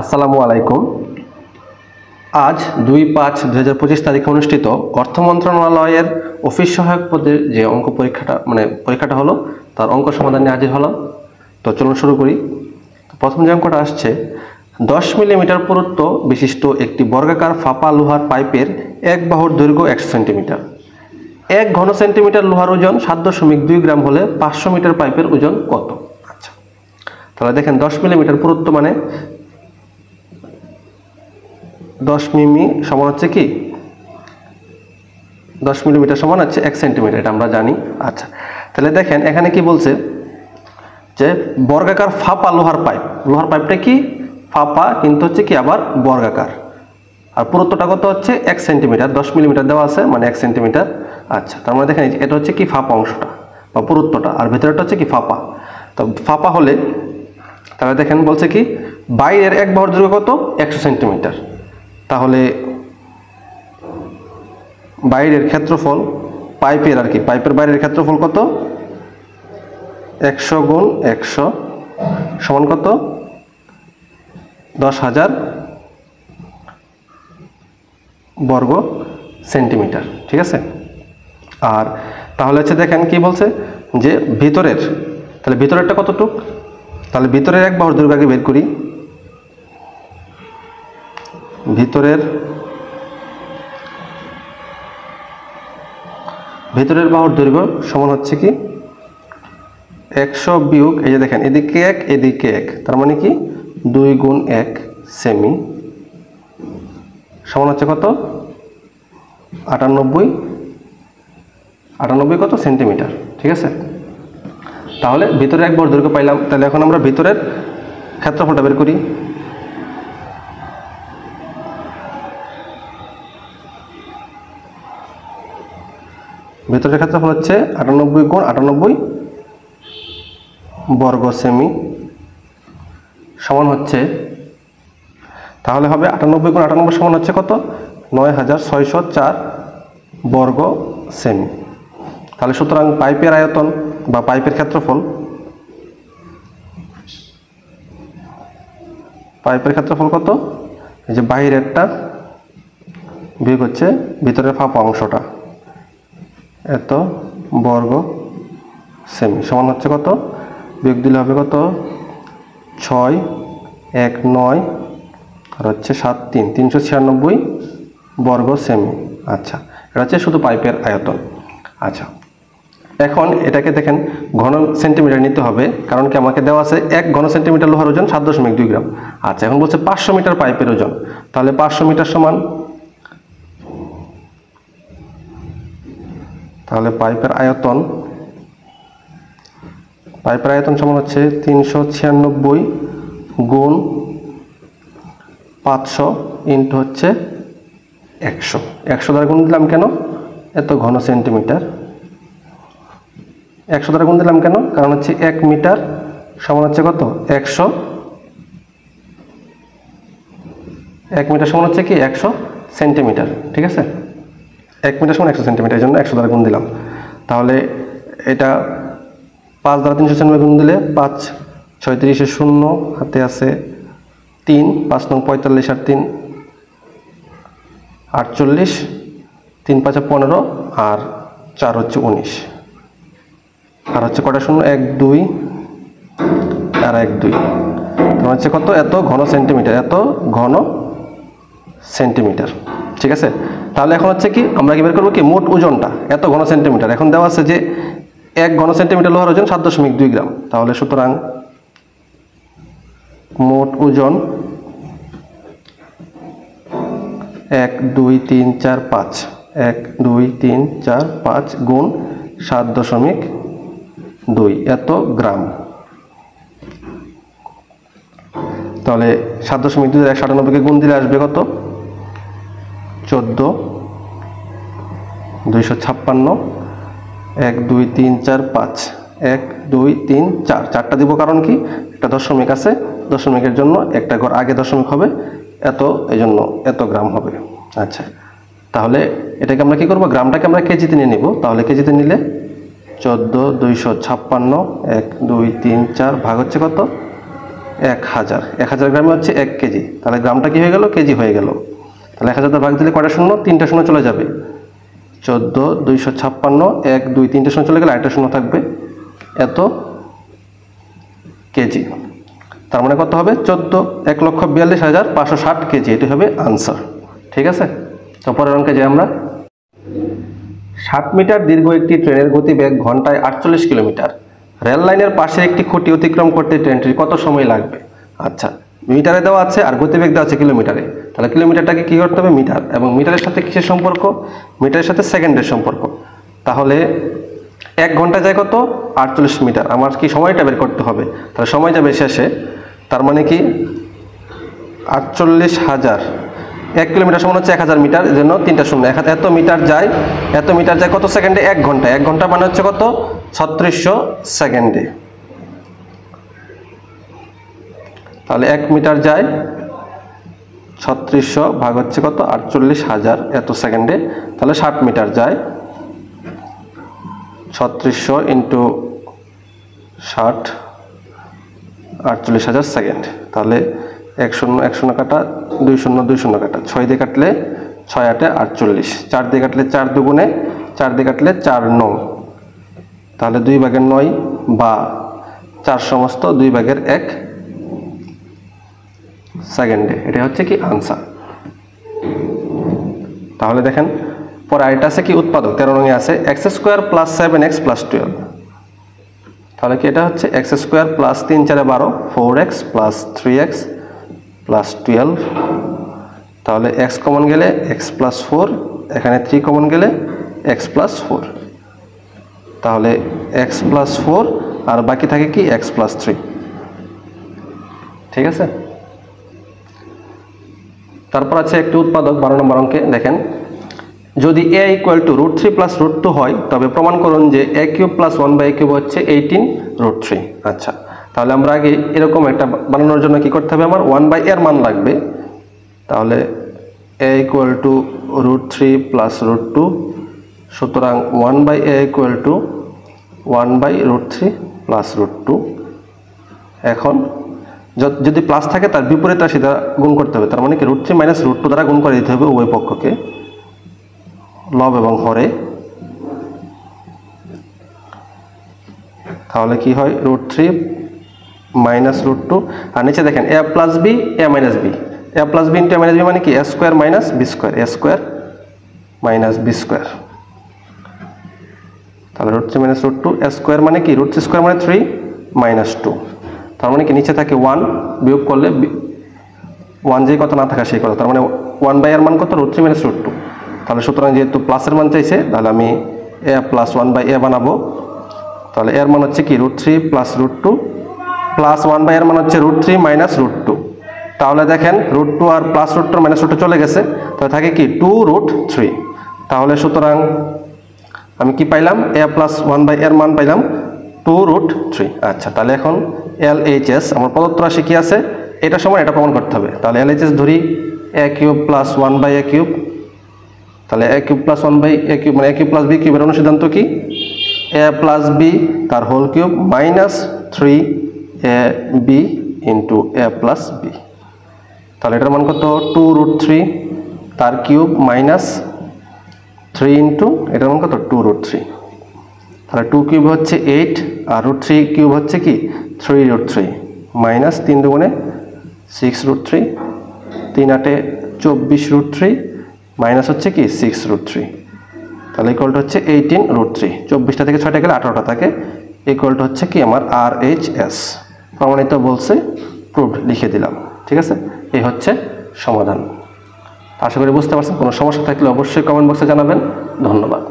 আসসালামু আলাইকুম। আজ 2/5/2025 তারিখে অনুষ্ঠিত অর্থ মন্ত্রণালয়ের অফিস সহায়ক পদের যে অঙ্ক পরীক্ষাটা হলো, তার অঙ্ক সমাধান নিয়ে হাজির হলাম। তো চলুন শুরু করি। প্রথম যে অঙ্কটা আসছে, 10 মিলিমিটার পুরুত্ব বিশিষ্ট একটি বর্গাকার ফাঁপা লোহার পাইপের এক বাহুর দৈর্ঘ্য 100 সেন্টিমিটার। 1 ঘন সেন্টিমিটার লোহার ওজন 7.2 গ্রাম হলে 500 মিটার পাইপের ওজন কত? আচ্ছা, তাহলে দেখেন 10 মিলিমিটার পুরুত্ব মানে 10 মিমি সমান হচ্ছে কি 10 মিলিমিটার সমান হচ্ছে 1 সেন্টিমিটার, এটা আমরা জানি। আচ্ছা, তাহলে দেখেন এখানে কি বলছে যে বর্গাকার ফাঁপা লোহার পাইপ। লোহার পাইপটা কি ফাঁপা, কিন্তু হচ্ছে কি আবার বর্গাকার, আর পুরুত্বটা কত হচ্ছে 1 সেন্টিমিটার। 10 মিলিমিটার দেওয়া আছে মানে 1 সেন্টিমিটার। আচ্ছা, তার মানে দেখেন এটা হচ্ছে কি ফাঁপা অংশটা বা পুরুত্বটা, আর ভেতরটা হচ্ছে কি ফাঁপা। তো ফাঁপা হলে তাহলে দেখেন বলছে কি বাইরের এক বাহুর দৈর্ঘ্য কত 100 সেন্টিমিটার। তাহলে বাইরের ক্ষেত্রফল পাইপের আর কি পাইপের বাইরের ক্ষেত্রফল কত 100 গুণ 100 সমান কত 10,000 বর্গ সেন্টিমিটার। ঠিক আছে, আর তাহলে হচ্ছে দেখেন কি বলছে যে ভিতরের, তাহলে ভিতরেরটা কতটুক, তাহলে ভিতরের এক বাহুর দৈর্ঘ্য আগে বের করি। ভিতরের বাহুর দৈর্ঘ্য সমান হচ্ছে কি 100 বিয়োগ এই যে দেখেন এদিকে 1 এদিকে 1, তার মানে কি 2 গুণ 1 সেমি সমান হচ্ছে কত 98 কত সেন্টিমিটার। ঠিক আছে, তাহলে ভিতরের এক বাহুর দৈর্ঘ্য পাইলাম। তাহলে এখন আমরা ভিতরের ক্ষেত্রফলটা বের করি। ভিতরের ক্ষেত্রফল হচ্ছে 98 গুণ 98 বর্গ সেমি সমান হচ্ছে, তাহলে হবে 98 গুণ 98 সমান হচ্ছে কত 9604 বর্গ সেমি। তাহলে সুতরাং পাইপের আয়তন বা পাইপের ক্ষেত্রফল কত, এই যে বাহিরেরটা বিয়োগ হচ্ছে ভিতরের ফাঁপা অংশটা, এত বর্গ সেমি সমান হচ্ছে কত, বিয়োগ দিলে হবে কত 6 1 9 আর হচ্ছে 7 3 396 বর্গ সেমি। আচ্ছা, এটা হচ্ছে শুধু পাইপের আয়তন। আচ্ছা, এখন এটাকে দেখেন ঘন সেন্টিমিটার নিতে হবে, কারণ কি আমাকে দেওয়া আছে 1 ঘন সেন্টিমিটার লোহার ওজন 7.2 গ্রাম। আচ্ছা, এখন বলছে 500 মিটার পাইপের ওজন, তাহলে 500 মিটার সমান, তাহলে পাইপের আয়তন সমান হচ্ছে 396 গুণ 500 ইন্টু হচ্ছে 100 দ্বারা গুণ দিলাম কেন, এত ঘন সেন্টিমিটার। 100 দ্বারা গুণ দিলাম কেন, কারণ হচ্ছে 1 মিটার সমান হচ্ছে কত 100, 1 মিটার সমান হচ্ছে কি 100 সেন্টিমিটার। ঠিক আছে, 1 মিটার সমান 100 সেন্টিমিটার, এই জন্য 100 দ্বারা গুণ দিলাম। তাহলে এটা 5 দ্বারা 396 গুণ দিলে 5 36 0 হাতে আছে 3 5 9 45 আর 3 48 3 5 15 আর 4 হচ্ছে 19, আর হচ্ছে কটা শূন্য 1 2 আর 1 2, তোমার হচ্ছে কত এত ঘন সেন্টিমিটার। ঠিক আছে, তাহলে এখন হচ্ছে কি আমরা কি বের করবো কি মোট ওজনটা এত ঘন সেন্টিমিটার। এখন দেওয়া আছে যে 1 ঘন সেন্টিমিটার লোহার ওজন 7.2 গ্রাম, তাহলে সুতরাং মোট ওজন 1 2 3 4 5 1 2 3 4 5 গুণ 7.2 এত গ্রাম। তাহলে 7.2 198 গুণ দিলে আসবে কত 14,256। 1 2 3 4 5 1 2 3 4 চারটা দিব, কারণ কি একটা দশমিক আছে, দশমিকের জন্য একটা ঘর আগে দশমিক হবে, এত এই জন্য এত গ্রাম হবে। আচ্ছা, তাহলে এটাকে আমরা কি করব, গ্রামটাকে আমরা কেজিতে নিয়ে নিব। তাহলে কেজিতে নিলে 14,256 1 2 3 4 ভাগ হচ্ছে কত 1000, 1000 গ্রামে হচ্ছে 1 কেজি, তাহলে গ্রামটা কি হয়ে গেল, কেজি হয়ে গেল। তাহলে 1000 দ্বারা ভাগ দিলে কয়টা শূন্য, 3টা শূন্য চলে যাবে, 14, 256, 1, 2, 3টে শূন্য চলে গেলে আরেকটা শূন্য থাকবে, এত কেজি। তার মানে কত হবে, 1,42,560 কেজি, এটি হবে আনসার। ঠিক আছে, তো পরের অঙ্কে যাই আমরা। 60 মিটার দীর্ঘ একটি ট্রেনের গতিবেগ ঘন্টায় 48 কিলোমিটার। রেল লাইনের পাশে একটি খুঁটি অতিক্রম করতে ট্রেনটির কত সময় লাগবে? আচ্ছা, মিটারে দেওয়া আছে আর গতিবেগ দেওয়া আছে কিলোমিটারে, তাহলে কিলোমিটারটাকে কি করতে হবে, মিটার, এবং মিটারের সাথে কিসের সম্পর্ক, মিটারের সাথে সেকেন্ডের সম্পর্ক। তাহলে 1 ঘন্টা যায় কত, 48 মিটার, আমার কি সময়টা বের করতে হবে, তাহলে সময় যাবে শেষে, তার মানে কি 48,000, 1 কিলোমিটার সমান হচ্ছে 1000 মিটার, এর জন্য 3টা শূন্য, এত মিটার যায়, কত সেকেন্ডে, 1 ঘন্টা, 1 ঘন্টা মানে হচ্ছে কত, 3600 সেকেন্ডে। তাহলে 1 মিটার যায় 3600 ভাগ হচ্ছে কত, 48,000 এত সেকেন্ডে, তাহলে 60 মিটার যায় 3600 ইন্টু 60, 48,000 সেকেন্ড। তাহলে 1 শূন্য 1 শূন্য কাটা, 2 শূন্য 2 শূন্য কাটা, 6 দিয়ে কাটলে 6 8 48, 4 দিয়ে কাটলে 4 দুগুণে, 4 দিয়ে কাটলে 4 9, তাহলে 2 ভাগের 9 বা 4 সমস্ত 2 ভাগের 1 সেকেন্ডে, এটা হচ্ছে কি আনসার। তাহলে দেখেন পরে আরেকটা আছে কি উৎপাদক, 13 নং এ আছে x² + 7x + 12, তাহলে কি এটা হচ্ছে x² + 3 4 12, 4x + 3x + 12, তাহলে x কমন গেলে x + 4, এখানে 3 কমন গেলে x + 4, তাহলে x + 4 আর বাকি থাকে কি x + 3। ঠিক আছে, তারপর আছে একটি উৎপাদক 12 নম্বর অঙ্কে, দেখেন যদি a = √3 + √2 হয় তবে প্রমাণ করুন যে a³ + 1/a³ হচ্ছে 18√3। আচ্ছা, তাহলে আমরা আগে এরকম একটা বানানোর জন্য কি করতে হবে, আমার 1/a এর মান লাগবে, তাহলে a = √3 + √2, সুতরাং 1/a = 1/√3 + √2। এখন যদি প্লাস থাকে তার বিপরীত রাশি দ্বারা গুণ করতে হবে, তার মানে কি √3 - √2 দ্বারা গুণ করে দিতে হবে উভয় পক্ষকে, লব এবং হরে, তাহলে কি হয় √3 - √2, আর নিচে দেখেন a + b, a - b, a + b * a - b মানে কি a² - b², a² - b², তাহলে √3 - √2, a² মানে কি √3² মানে 3 - 2, তার মানে কি নিচে থাকে 1, বিয়োগ করলে 1 যে কথা না থাকা সেই কথা, তার মানে 1/a এর মান কত, √3 - √2, তাহলে সুতরাং যেহেতু প্লাসের মান চাইছে তাহলে আমি a + 1/a বানাবো, তাহলে এর মান হচ্ছে কি √3 + √2 প্লাস 1/a এর মান হচ্ছে √3 - √2, তাহলে দেখেন √2 আর প্লাস √2 -√2 চলে গেছে, তাহলে থাকে কি 2√3, তাহলে সুতরাং আমি কি পাইলাম, a + 1/a এর মান পাইলাম 2√3। আচ্ছা, তাহলে এখন LHS আমার প্রদত্ত রাশি কি আছে, এটা সমান এটা প্রমাণ করতে হবে, তাহলে LHS ধরি a³ + 1/a³, তাহলে a³ + 1/a³ মানে a³ + b³ এর অনুসিদ্ধান্ত কি, a + b তার whole cube minus 3ab into a + b, তাহলে এটার মান কত 2√3 তার কিউব মাইনাস 3 ইন্টু এটার মান কত 2√3, তাহলে 2 কিউব হচ্ছে 8 আর √3 কিউব হচ্ছে কি 3√3 মাইনাস 3 দুগুণে 6√3, 3 8 24√3 মাইনাস হচ্ছে কি 6√3, তাহলে ইকুয়ালটা হচ্ছে 18√3, 24টা থেকে 6টা গেলে 18টা থাকে, ইকুয়ালটা হচ্ছে কি আমার RHS প্রমাণিত বলছে, প্রুভড লিখে দিলাম। ঠিক আছে, এই হচ্ছে সমাধান। আশা করি বুঝতে পারছেন, কোনো সমস্যা থাকলে অবশ্যই কমেন্ট বক্সে জানাবেন। ধন্যবাদ।